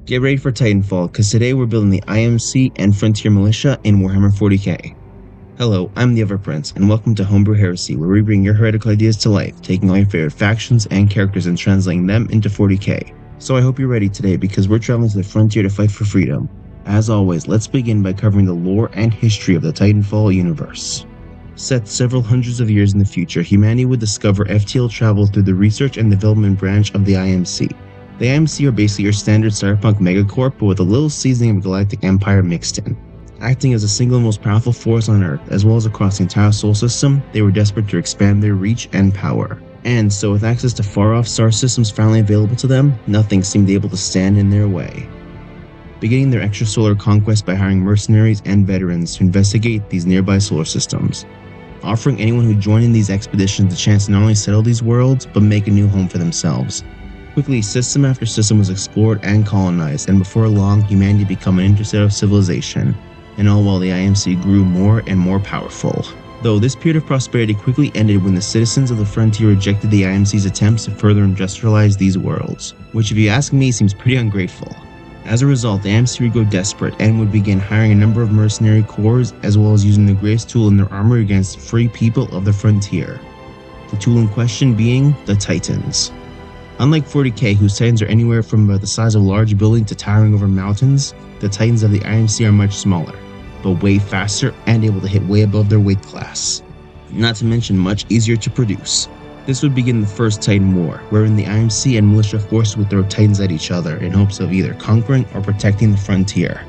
Get ready for Titanfall, because today we're building the IMC and Frontier Militia in Warhammer 40k. Hello, I'm the Everprince, and welcome to Homebrew Heresy, where we bring your heretical ideas to life, taking all your favorite factions and characters and translating them into 40k. So I hope you're ready today, because we're traveling to the frontier to fight for freedom. As always, let's begin by covering the lore and history of the Titanfall universe. Set several hundreds of years in the future, humanity would discover FTL travel through the research and development branch of the IMC. The IMC are basically your standard cyberpunk megacorp, but with a little seasoning of Galactic Empire mixed in. Acting as the single most powerful force on Earth, as well as across the entire solar system, they were desperate to expand their reach and power. And so with access to far-off star systems finally available to them, nothing seemed able to stand in their way. Beginning their extrasolar conquest by hiring mercenaries and veterans to investigate these nearby solar systems, offering anyone who joined in these expeditions the chance to not only settle these worlds, but make a new home for themselves. Quickly, system after system was explored and colonized, and before long, humanity became an interstellar civilization, and all while the IMC grew more and more powerful. Though this period of prosperity quickly ended when the citizens of the frontier rejected the IMC's attempts to further industrialize these worlds, which if you ask me seems pretty ungrateful. As a result, the IMC would go desperate and would begin hiring a number of mercenary corps, as well as using the greatest tool in their armor against free people of the frontier. The tool in question being the Titans. Unlike 40k, whose Titans are anywhere from about the size of a large building to towering over mountains, the Titans of the IMC are much smaller, but way faster and able to hit way above their weight class. Not to mention much easier to produce. This would begin the first Titan War, wherein the IMC and militia forces would throw Titans at each other in hopes of either conquering or protecting the frontier.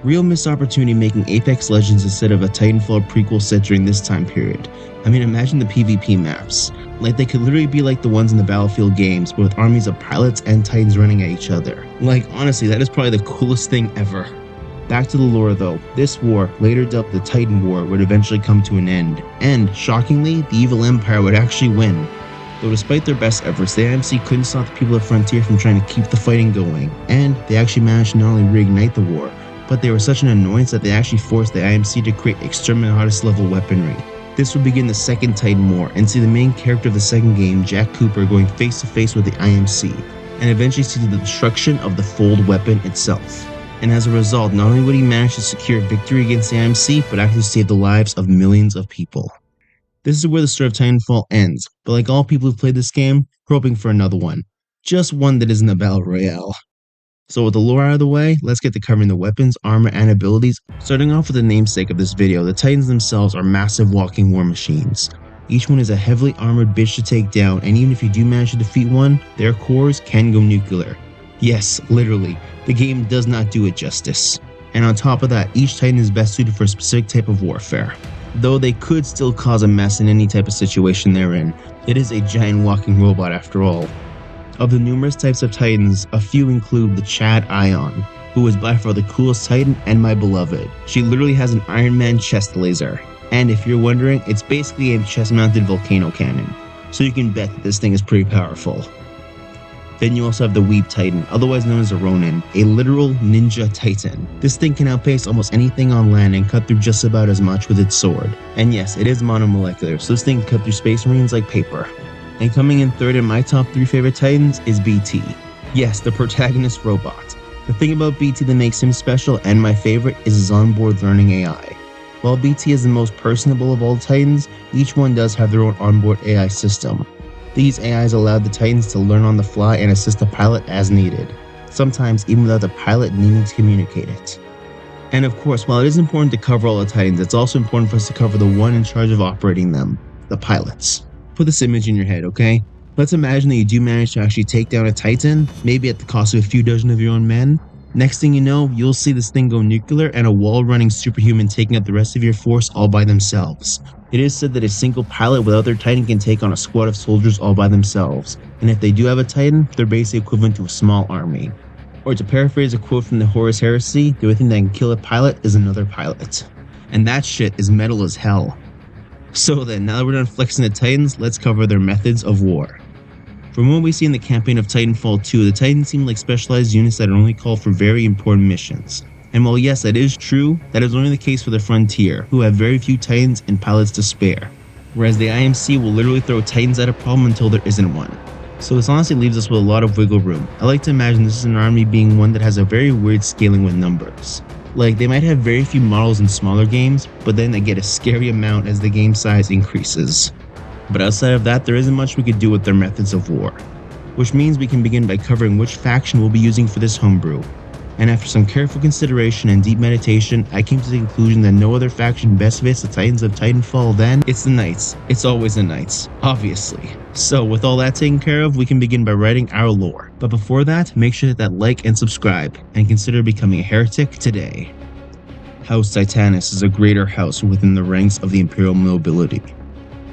Real missed opportunity making Apex Legends instead of a Titanfall prequel set during this time period. I mean, imagine the PvP maps. Like, they could literally be like the ones in the Battlefield games, but with armies of pilots and Titans running at each other. Like, honestly, that is probably the coolest thing ever. Back to the lore though, this war, later dubbed the Titan War, would eventually come to an end, and, shockingly, the evil Empire would actually win. Though despite their best efforts, the IMC couldn't stop the people of Frontier from trying to keep the fighting going, and they actually managed to not only reignite the war, but they were such an annoyance that they actually forced the IMC to create exterminatus level weaponry. This would begin the second Titan War, and see the main character of the second game, Jack Cooper, going face to face with the IMC, and eventually see the destruction of the fold weapon itself. And as a result, not only would he manage to secure victory against the IMC, but actually save the lives of millions of people. This is where the story of Titanfall ends, but like all people who've played this game, we're hoping for another one. Just one that isn't a battle royale. So with the lore out of the way, let's get to covering the weapons, armor, and abilities. Starting off with the namesake of this video, the Titans themselves are massive walking war machines. Each one is a heavily armored bitch to take down, and even if you do manage to defeat one, their cores can go nuclear. Yes, literally, the game does not do it justice. And on top of that, each Titan is best suited for a specific type of warfare. Though they could still cause a mess in any type of situation they're in, it is a giant walking robot after all. Of the numerous types of Titans, a few include the Chad Ion, who is by far the coolest Titan and my beloved. She literally has an Iron Man chest laser, and if you're wondering, it's basically a chest-mounted volcano cannon, so you can bet that this thing is pretty powerful. Then you also have the Weeb Titan, otherwise known as a Ronin, a literal ninja titan. This thing can outpace almost anything on land and cut through just about as much with its sword. And yes, it is monomolecular, so this thing can cut through space marines like paper. And coming in third in my top 3 favorite Titans is BT. Yes, the protagonist robot. The thing about BT that makes him special and my favorite is his onboard learning AI. While BT is the most personable of all Titans, each one does have their own onboard AI system. These AIs allow the Titans to learn on the fly and assist the pilot as needed, sometimes even without the pilot needing to communicate it. And of course, while it is important to cover all the Titans, it's also important for us to cover the one in charge of operating them, the pilots. Put this image in your head, okay? Let's imagine that you do manage to actually take down a Titan, maybe at the cost of a few dozen of your own men. Next thing you know, you'll see this thing go nuclear and a wall-running superhuman taking out the rest of your force all by themselves. It is said that a single pilot without their Titan can take on a squad of soldiers all by themselves, and if they do have a Titan, they're basically equivalent to a small army. Or to paraphrase a quote from the Heresy, the only thing that can kill a pilot is another pilot. And that shit is metal as hell. So then, now that we're done flexing the Titans, let's cover their methods of war. From what we see in the campaign of Titanfall 2, the Titans seem like specialized units that are only called for very important missions. And while yes, that is true, that is only the case for the Frontier, who have very few Titans and pilots to spare. Whereas the IMC will literally throw Titans at a problem until there isn't one. So this honestly leaves us with a lot of wiggle room. I like to imagine this is an army being one that has a very weird scaling with numbers. Like, they might have very few models in smaller games, but then they get a scary amount as the game size increases. But outside of that, there isn't much we could do with their methods of war. Which means we can begin by covering which faction we'll be using for this homebrew. And after some careful consideration and deep meditation, I came to the conclusion that no other faction best fits the Titans of Titanfall than it's the Knights. It's always the Knights, obviously. So with all that taken care of, we can begin by writing our lore. But before that, make sure to hit that like and subscribe, and consider becoming a heretic today. House Titanis is a greater house within the ranks of the Imperial nobility.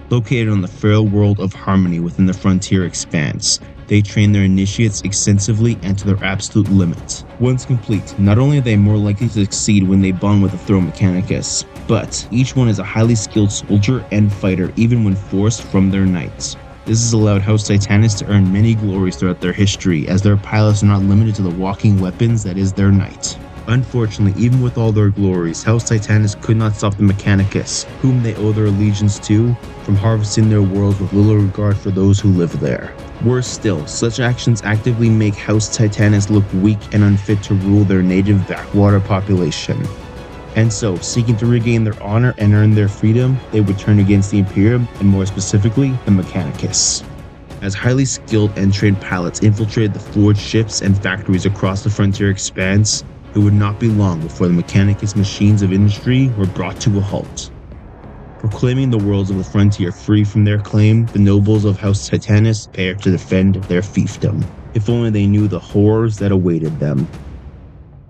Located on the frail world of Harmony within the Frontier Expanse, they train their initiates extensively and to their absolute limits. Once complete, not only are they more likely to succeed when they bond with the Throw Mechanicus, but each one is a highly skilled soldier and fighter even when forced from their knights. This has allowed House Titanis to earn many glories throughout their history, as their pilots are not limited to the walking weapons that is their knight. Unfortunately, even with all their glories, House Titanis could not stop the Mechanicus, whom they owe their allegiance to, from harvesting their worlds with little regard for those who live there. Worse still, such actions actively make House Titanis look weak and unfit to rule their native backwater population. And so, seeking to regain their honor and earn their freedom, they would turn against the Imperium, and more specifically, the Mechanicus. As highly skilled and trained pilots infiltrated the forged ships and factories across the Frontier Expanse, it would not be long before the Mechanicus machines of industry were brought to a halt. Proclaiming the worlds of the frontier free from their claim, the nobles of House Titanis prepared to defend their fiefdom. If only they knew the horrors that awaited them.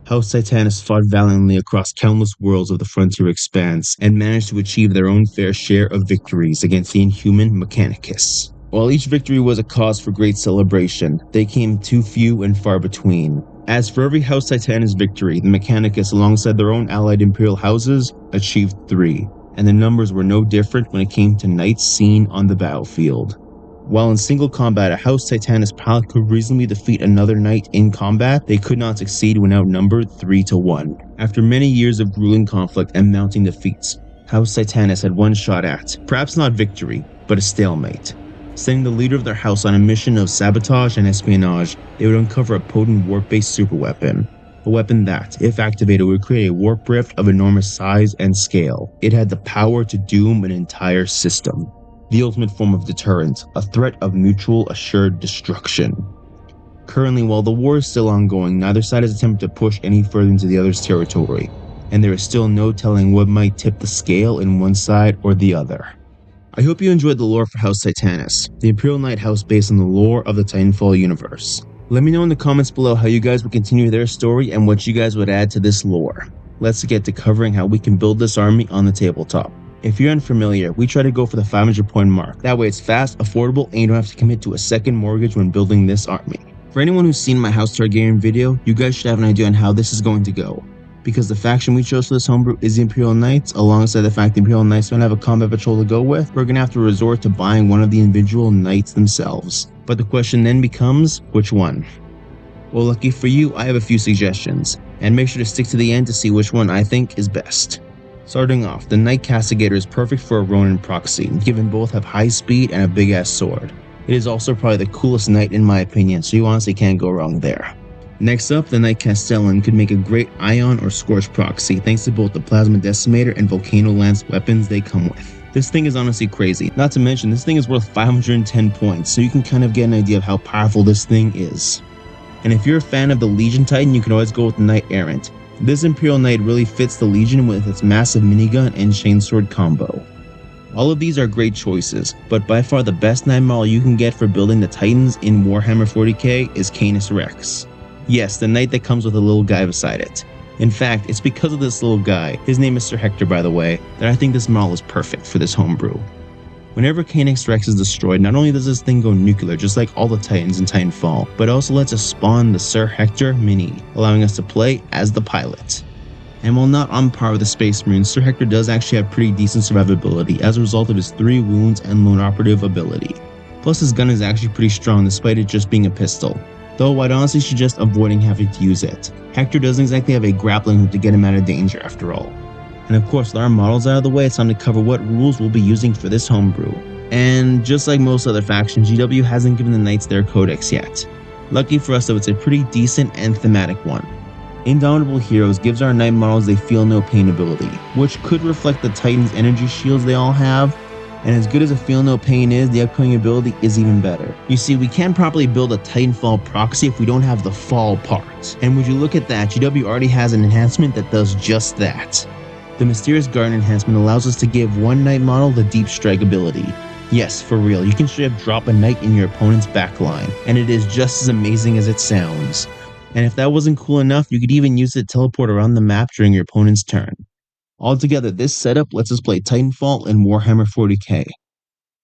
House Titanis fought valiantly across countless worlds of the Frontier Expanse and managed to achieve their own fair share of victories against the inhuman Mechanicus. While each victory was a cause for great celebration, they came too few and far between. As for every House Titanis victory, the Mechanicus, alongside their own allied imperial houses, achieved 3, and the numbers were no different when it came to knights seen on the battlefield. While in single combat, a House Titanis pilot could reasonably defeat another knight in combat, they could not succeed when outnumbered 3-1. After many years of grueling conflict and mounting defeats, House Titanis had one shot at, perhaps not victory, but a stalemate. Sending the leader of their house on a mission of sabotage and espionage, they would uncover a potent warp-based superweapon. A weapon that, if activated, would create a warp rift of enormous size and scale. It had the power to doom an entire system. The ultimate form of deterrent, a threat of mutual assured destruction. Currently, while the war is still ongoing, neither side has attempted to push any further into the other's territory, and there is still no telling what might tip the scale in one side or the other. I hope you enjoyed the lore for House Titanis, the Imperial Knight house based on the lore of the Titanfall universe. Let me know in the comments below how you guys would continue their story and what you guys would add to this lore. Let's get to covering how we can build this army on the tabletop. If you're unfamiliar, we try to go for the 500 point mark. That way it's fast, affordable, and you don't have to commit to a second mortgage when building this army. For anyone who's seen my House Targaryen video, you guys should have an idea on how this is going to go. Because the faction we chose for this homebrew is the Imperial Knights, alongside the fact the Imperial Knights don't have a combat patrol to go with, we're going to have to resort to buying one of the individual knights themselves. But the question then becomes, which one? Well, lucky for you, I have a few suggestions, and make sure to stick to the end to see which one I think is best. Starting off, the Knight Castigator is perfect for a Ronin proxy, given both have high speed and a big ass sword. It is also probably the coolest knight in my opinion, so you honestly can't go wrong there. Next up, the Knight Castellan could make a great Ion or Scorch proxy thanks to both the Plasma Decimator and Volcano Lance weapons they come with. This thing is honestly crazy. Not to mention, this thing is worth 510 points, so you can kind of get an idea of how powerful this thing is. And if you're a fan of the Legion Titan, you can always go with the Knight Errant. This Imperial Knight really fits the Legion with its massive minigun and chainsword combo. All of these are great choices, but by far the best Knight model you can get for building the Titans in Warhammer 40k is Canis Rex. Yes, the knight that comes with a little guy beside it. In fact, it's because of this little guy, his name is Sir Hector by the way, that I think this model is perfect for this homebrew. Whenever Canis Rex is destroyed, not only does this thing go nuclear just like all the Titans in Titanfall, but also lets us spawn the Sir Hector Mini, allowing us to play as the pilot. And while not on par with the Space Marines, Sir Hector does actually have pretty decent survivability as a result of his 3 wounds and lone operative ability. Plus his gun is actually pretty strong despite it just being a pistol. Though I'd honestly suggest avoiding having to use it. Hector doesn't exactly have a grappling hook to get him out of danger after all. And of course, with our models out of the way, it's time to cover what rules we'll be using for this homebrew. And just like most other factions, GW hasn't given the Knights their codex yet. Lucky for us though, it's a pretty decent and thematic one. Indomitable Heroes gives our Knight models a feel no pain ability, which could reflect the Titan's energy shields they all have, and as good as a feel no pain is, the upcoming ability is even better. You see, we can't properly build a Titanfall proxy if we don't have the fall part, and would you look at that, GW already has an enhancement that does just that. The Mysterious Garden enhancement allows us to give one Knight model the Deep Strike ability. Yes, for real, you can straight up drop a Knight in your opponent's backline, and it is just as amazing as it sounds. And if that wasn't cool enough, you could even use it to teleport around the map during your opponent's turn. Altogether, this setup lets us play Titanfall and Warhammer 40k.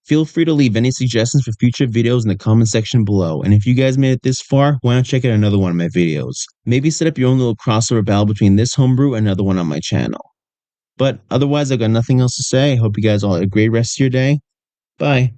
Feel free to leave any suggestions for future videos in the comment section below, and if you guys made it this far, why not check out another one of my videos? Maybe set up your own little crossover battle between this homebrew and another one on my channel. But otherwise, I've got nothing else to say. I hope you guys all had a great rest of your day. Bye.